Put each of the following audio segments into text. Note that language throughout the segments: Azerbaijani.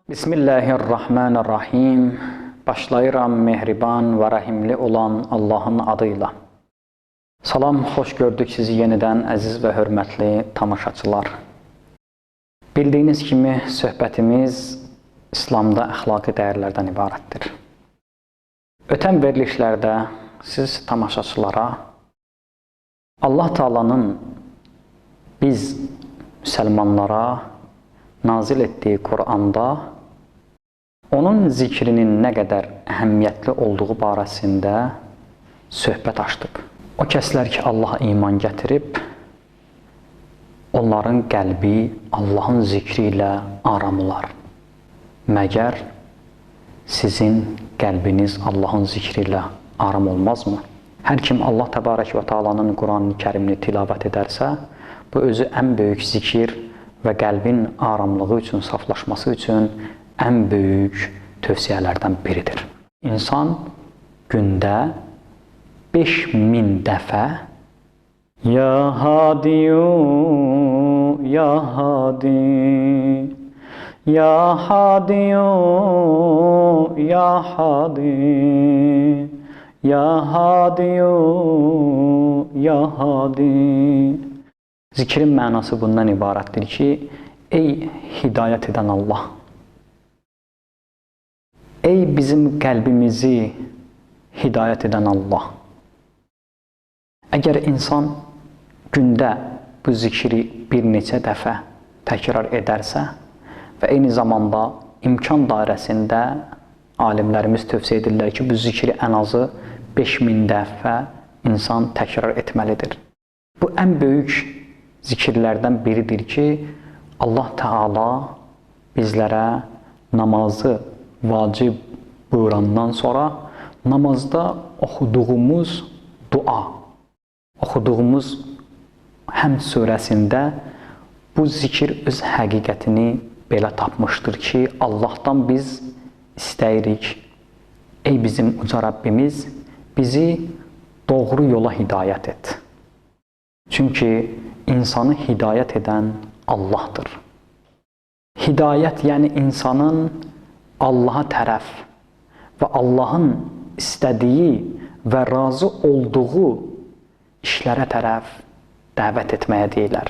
Bismillahirrahmanirrahim. Başlayıram mehriban və rəhimli olan Allahın adıyla. Salam, xoş gördük sizi yenidən əziz və hörmətli tamaşaçılar. Bildiyiniz kimi söhbətimiz İslamda əxlaqi dəyərlərdən ibarətdir. Ötən verilişlərdə siz tamaşaçılara Allah Taala'nın biz müsəlmanlara nazil etdiyi Qur'anda onun zikrinin nə qədər əhəmiyyətli olduğu barəsində söhbət açdıq. O kəslər ki, Allaha iman gətirib, onların qəlbi Allahın zikri ilə aram olar. Məgər sizin qəlbiniz Allahın zikri ilə aram olmazmı? Hər kim Allah Təbarək və Taala'nın Qur'an-ı Kərimini tilavət edərsə, bu özü ən böyük zikir və qəlbin aramlığı üçün, saflaşması üçün ən böyük tövsiyələrdən biridir. İnsan gündə 5000 dəfə Ya Hadiyu, Ya Hadi, Ya Hadiyu, Ya Hadi, Ya Hadiyu, Ya Hadi. Zikrin mənası bundan ibarətdir ki, ey hidayət edən Allah, ey bizim qəlbimizi hidayət edən Allah. Əgər insan gündə bu zikri bir neçə dəfə təkrar edərsə və eyni zamanda imkan dairəsində alimlərimiz tövsiyə edirlər ki, bu zikri ən azı 5000 dəfə insan təkrar etməlidir. Bu ən böyük zikirlərdən biridir ki, Allah Teala bizlərə namazı vacib buyurandan sonra namazda oxuduğumuz dua, oxuduğumuz Həmd surəsində bu zikir öz həqiqətini belə tapmışdır ki, Allahdan biz istəyirik, ey bizim uca Rəbbimiz, bizi doğru yola hidayət et. Çünki insanı hidayət edən Allahdır. Hidayət, yəni insanın Allaha tərəf və Allahın istədiyi və razı olduğu işlərə tərəf dəvət etməyə deyilər.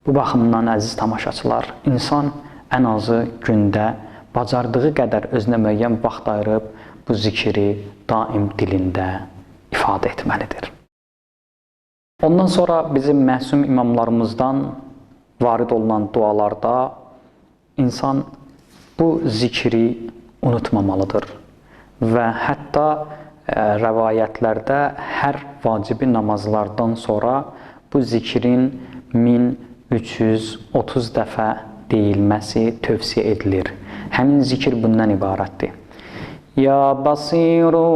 Bu baxımdan, əziz tamaşaçılar, insan ən azı gündə bacardığı qədər özünə müəyyən vaxt ayırıb bu zikri daim dilində ifadə etməlidir. Ondan sonra bizim məsum imamlarımızdan varid olunan dualarda insan bu zikri unutmamalıdır və hətta rəvayətlərdə hər vacibi namazlardan sonra bu zikrin 1330 dəfə deyilməsi tövsiyə edilir. Həmin zikir bundan ibarətdir. Ya Basiru,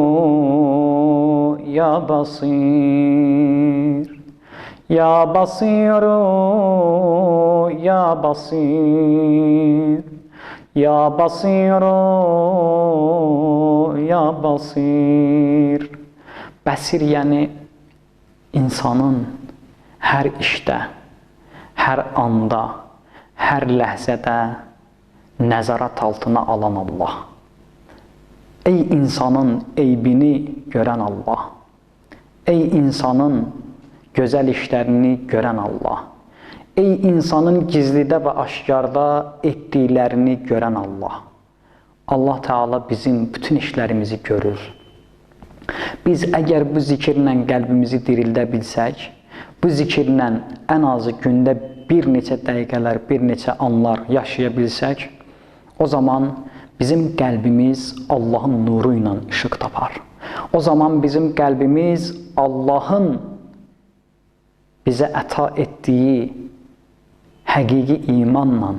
Ya Basir, Ya Basiru, Ya Basir, Ya Basiru, Ya Basir. Bəsir yəni insanın hər işdə, hər anda, hər ləhzədə nəzarət altına alan Allah. Ey insanın eybini görən Allah, ey insanın gözəl işlərini görən Allah, ey insanın gizlidə və aşkarda etdiklərini görən Allah. Allah Teala bizim bütün işlərimizi görür. Biz əgər bu zikirlə qəlbimizi dirildə bilsək, bu zikirlə ən azı gündə bir neçə dəqiqələr, bir neçə anlar yaşaya bilsək, o zaman bizim qəlbimiz Allahın nuru ilə işıq tapar. O zaman bizim qəlbimiz Allahın bizə əta etdiyi həqiqi imanla,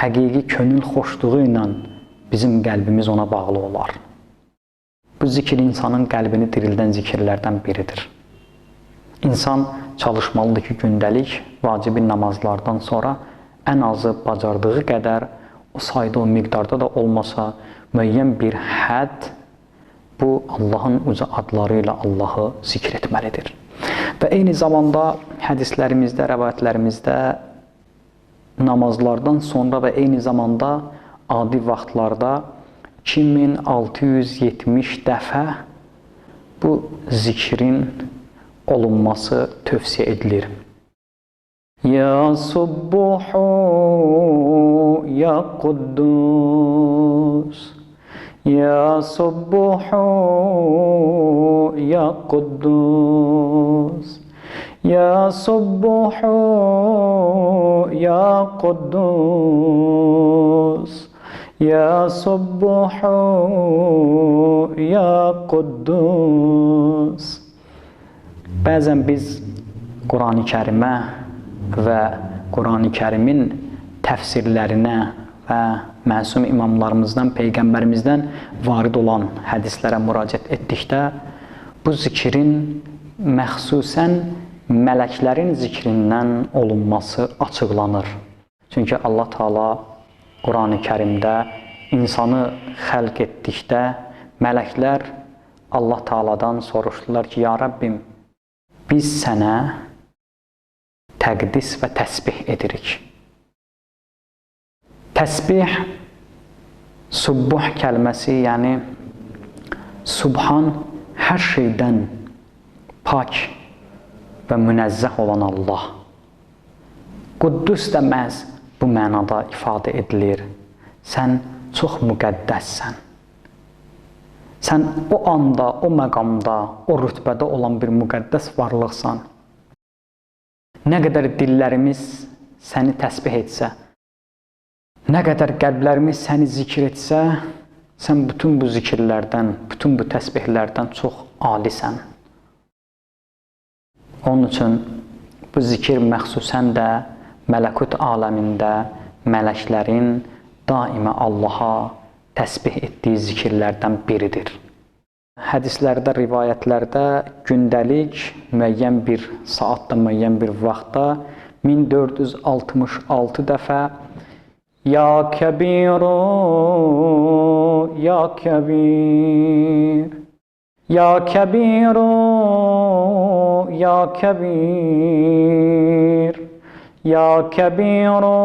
həqiqi könül xoşluğu ilə bizim qəlbimiz ona bağlı olar. Bu zikir insanın qəlbini dirildən zikirlərdən biridir. İnsan çalışmalıdır ki, gündəlik vacibi namazlardan sonra ən azı bacardığı qədər, o sayda, o miqdarda da olmasa, müəyyən bir hədd bu Allahın uca adları ilə Allahı zikr etməlidir. Və eyni zamanda hədislərimizdə, rəvayətlərimizdə namazlardan sonra və eyni zamanda adi vaxtlarda 2670 dəfə bu zikrin olunması tövsiyə edilir. Ya Subbuhu Ya Quddus Ya Subbuhu Ya Quddus Ya Subbuhu Ya Quddus Ya Subbuhu Ya Quddus. Bəzən biz Quran-ı Kərimə və Quran-ı Kərimin təfsirlərinə və məsum imamlarımızdan, Peyğəmbərimizdən varid olan hədislərə müraciət etdikdə bu zikrin məxsusən mələklərin zikrindən olunması açıqlanır. Çünki Allah Teala Quran-ı Kərimdə insanı xəlq etdikdə mələklər Allah Teala'dan soruşdular ki, Ya Rabbim, biz sənə təqdis və təsbih edirik. Təsbih, subbuh kəlməsi, yəni subhan hər şeydən pak və münəzzəh olan Allah. Quddus da məhz bu mənada ifadə edilir. Sən çox müqəddəssən. Sən o anda, o məqamda, o rütbədə olan bir müqəddəs varlıqsan. Nə qədər dillərimiz səni təsbih etsə, nə qədər qəlblərimiz səni zikr etsə, sən bütün bu zikirlərdən, bütün bu təsbihlərdən çox alisən. Onun üçün bu zikir məxsusən də mələkut aləmində mələklərin daima Allaha təsbih etdiyi zikirlərdən biridir. Hədislərdə, rivayətlərdə gündəlik müəyyən bir saatda, müəyyən bir vaxtda 1466 dəfə Ya Kəbiru, Ya Kəbir, Ya Kəbiru, Ya Kəbir, Ya Kəbiru,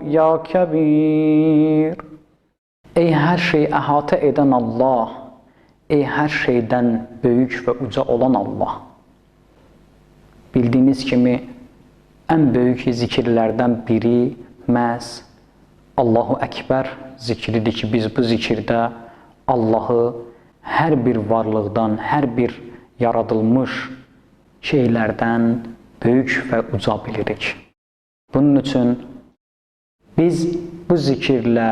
Ya Kəbir. Ey hər şeyi əhatə edən Allah, ey hər şeydən böyük və uca olan Allah. Bildiyiniz kimi, ən böyük zikirlərdən biri məhz Allahu Əkbər zikridir ki, biz bu zikirdə Allahı hər bir varlıqdan, hər bir yaradılmış şeylərdən böyük və uca bilirik. Bunun üçün biz bu zikirlə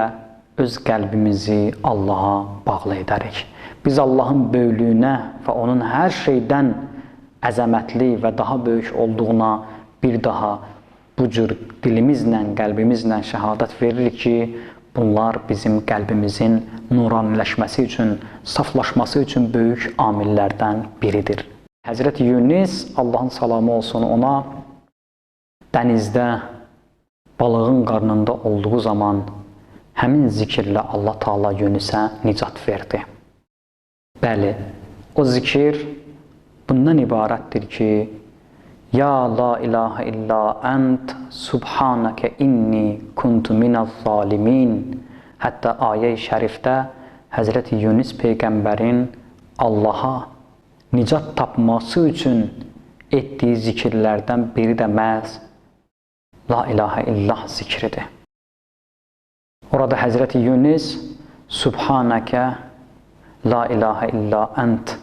öz qəlbimizi Allaha bağlı edərik. Biz Allahın böyüklüyünə və onun hər şeydən əzəmətli və daha böyük olduğuna bir daha bu cür dilimizlə, qəlbimizlə şəhadət veririk ki, bunlar bizim qəlbimizin nuraniləşməsi üçün, saflaşması üçün böyük amillərdən biridir. Həzrəti Yunus, Allahın salamı olsun ona, dənizdə balığın qarnında olduğu zaman həmin zikirlə Allah Teala Yunusə nicat verdi. Bəli, o zikir bundan ibarətdir ki, Ya la ilahe illa ent subhaneke inni kuntu minəz zalimin. Hətta ayə-i şərifdə Həzrəti Yunus Peyğəmbərin Allaha nicat tapması üçün etdiyi zikirlərdən biri də məhz La ilahe illah zikridir. Orada Həzrəti Yunus Subhanəkə La ilahe illa ent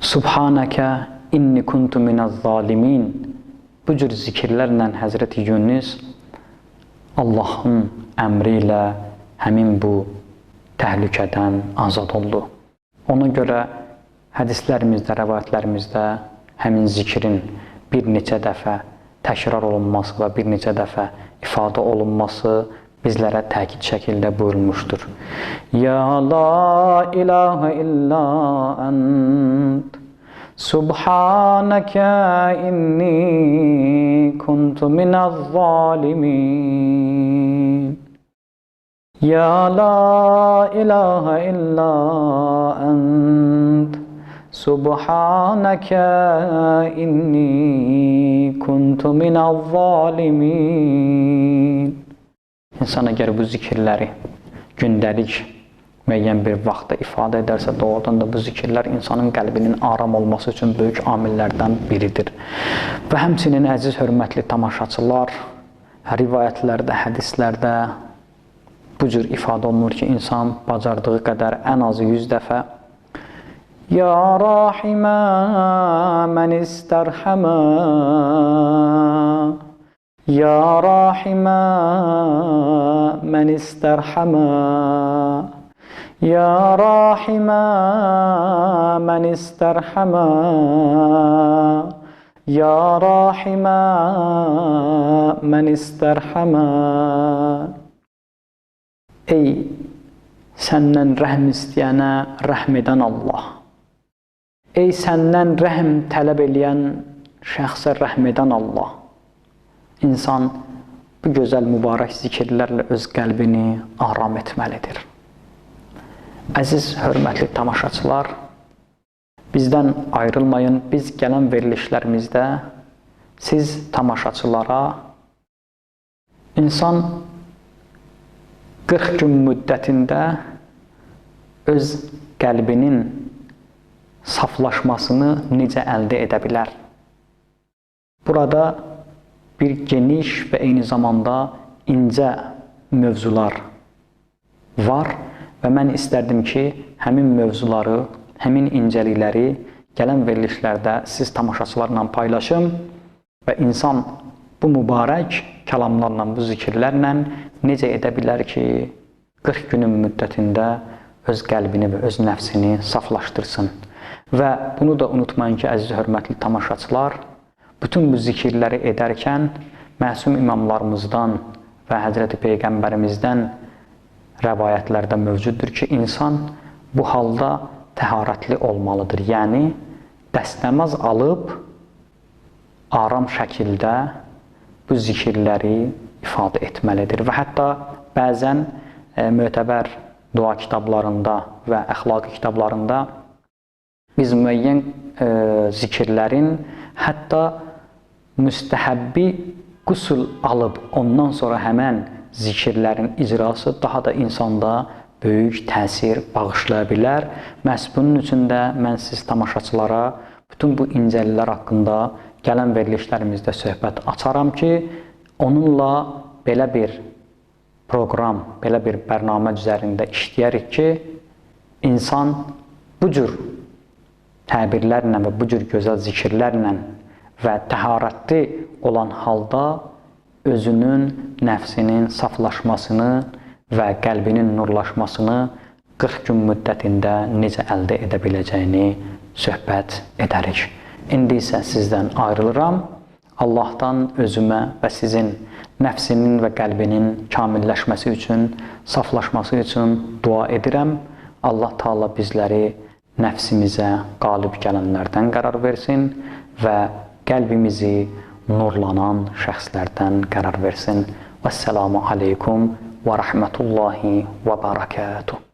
Subhanəkə inni kuntu minəz zalimin. Bu cür zikirlərlə Həzrəti Yunus Allahın əmri ilə həmin bu təhlükədən azad oldu. Ona görə hədislərimizdə, rəvayətlərimizdə həmin zikrin bir neçə dəfə təkrar olunması və bir neçə dəfə ifadə olunması bizlərə təkid şəkildə buyurulmuşdur. Ya la ilahe illa ent Subhanəkə inni kuntu minəz zalimin. Ya la ilahe illa ent Subhanəkə inni kuntu minəz-zalimin. İnsan əgər bu zikirləri gündəlik müəyyən bir vaxtda ifadə edərsə, doğrudan da bu zikirlər insanın qəlbinin aram olması üçün böyük amillərdən biridir. Və həmçinin əziz, hörmətli tamaşaçılar, rivayətlərdə, hədislərdə bu cür ifadə olunur ki, insan bacardığı qədər ən azı 100 dəfə Ya rahimə mən istərhəmə Ya rahimə mən istərhəmə Ya rahimə mən istərhəmə Ya rahimə mən istərhəmə Ey səndən rəhm istəyənə rəhm edən Allah, ey səndən rəhm tələb eləyən şəxsə rəhm edən Allah. İnsan bu gözəl mübarək zikirlərlə öz qəlbini aram etməlidir. Əziz, hörmətli tamaşaçılar, bizdən ayrılmayın. Biz gələn verilişlərimizdə siz tamaşaçılara insan 40 gün müddətində öz qəlbinin saflaşmasını necə əldə edə bilər? Burada bir geniş və eyni zamanda incə mövzular var və mən istərdim ki, həmin mövzuları, həmin incəlikləri gələn verilişlərdə siz tamaşaçılarla paylaşım və insan bu mübarək kəlamlarla, bu zikirlərlə necə edə bilər ki, 40 günün müddətində öz qəlbini və öz nəfsini saflaşdırsın. Və bunu da unutmayın ki, əziz hörmətli tamaşaçılar, bütün bu zikirləri edərkən məsum imamlarımızdan və Həzrəti Peyğəmbərimizdən rəvayətlərdə mövcuddur ki, insan bu halda təharətli olmalıdır. Yəni, dəstəmaz alıb aram şəkildə bu zikirləri ifadə etməlidir. Və hətta bəzən mötəbər dua kitablarında və əxlaqi kitablarında biz müəyyən zikirlərin hətta müstəhəbbi qüsul alıb ondan sonra həmən zikirlərin icrası daha da insanda böyük təsir bağışlaya bilər. Məhz bunun üçün də mən siz tamaşaçılara bütün bu incəlilər haqqında gələn verilişlərimizdə söhbət açaram ki, onunla belə bir proqram, belə bir bərnamə üzərində işləyərik ki, insan bu cür təbirlərlə və bu cür gözəl zikirlərlə və təharətli olan halda özünün, nəfsinin saflaşmasını və qəlbinin nurlaşmasını 40 gün müddətində necə əldə edə biləcəyini söhbət edərik. İndi isə sizdən ayrılıram. Allahdan özümə və sizin nəfsinin və qəlbinin kamilləşməsi üçün, saflaşması üçün dua edirəm. Allah Taala bizləri nəfsimizə qalib gələnlərdən qərar versin və qəlbimizi nurlanan şəxslərdən qərar versin. Vəssalamu aleykum və rəhmətullahi və barakatuh.